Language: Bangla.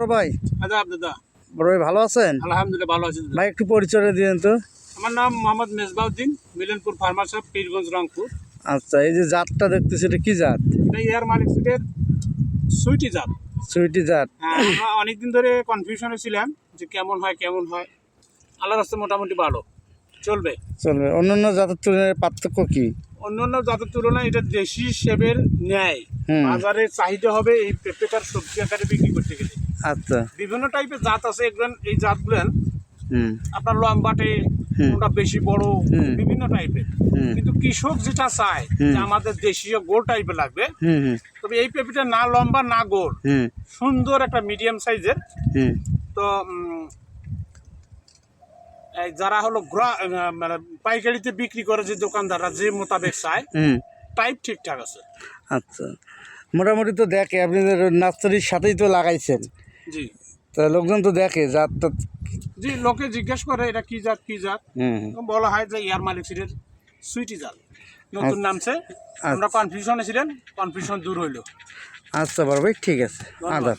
বড় ভাই আদাব দাদা। বড় ভাই ভালো আছেন? আলহামদুলিল্লাহ ভালো আছি দাদা। ভাই একটু পরিচয় দিয়েন তো। আমার নাম মোহাম্মদ মেজবাউদ্দিন, মিলনপুর ফার্মার শপ, পীরগঞ্জ, রংপুর। আচ্ছা, এই যে জাতটা দেখতেছি এটা কি জাত? এটা এয়ার মালিক সিটের সুইটি জাত। সুইটি জাত। হ্যাঁ, আমরা অনেকদিন ধরে কনফিউশনে ছিলাম যে কেমন হয়। আল্লাহর রাস্তায় মোটামুটি ভালো চলবে। চলবে। অন্যান্য জাতের তুলনায় পার্থক্য কি? অন্যান্য জাতের তুলনায় এটা দেশি সেবের ন্যায় বাজারে চাহিদা হবে এই পেঁপেটার সবজি আকারে বিক্রি করতে গেলে। আচ্ছা। বিভিন্ন টাইপের জাত আছে, এগুলো এই জাতগুলো হুম আপনার লম্বাটে, কোনটা বেশি বড়, বিভিন্ন টাইপের। কিন্তু কৃষক যেটা চায় যে আমাদের দেশীয় গোল টাইপের লাগবে, তবে এই পেঁপেটা না লম্বা না গোল, সুন্দর একটা মিডিয়াম সাইজের। তো যারা হলো মানে পাইকারিতে বিক্রি করে যে দোকানদাররা যে মোতাবেক চায় টাইপ ঠিকঠাক আছে। আচ্ছা, মোটামুটি তো দেখে আপনাদের নার্সারির সাথেই তো লাগাইছেন। জি, তা লোকজন তো দেখে জাতটা। জি, লোকে জিজ্ঞেস করে এটা কি জাত বলা হয় যে এয়ার মালিক সিটের সুইটি জাত নতুন নামছে। আমরা কনফিউশনে ছিলেন, কনফিউশন দূর হইল। আচ্ছা বড় ভাই, ঠিক আছে। আদাব।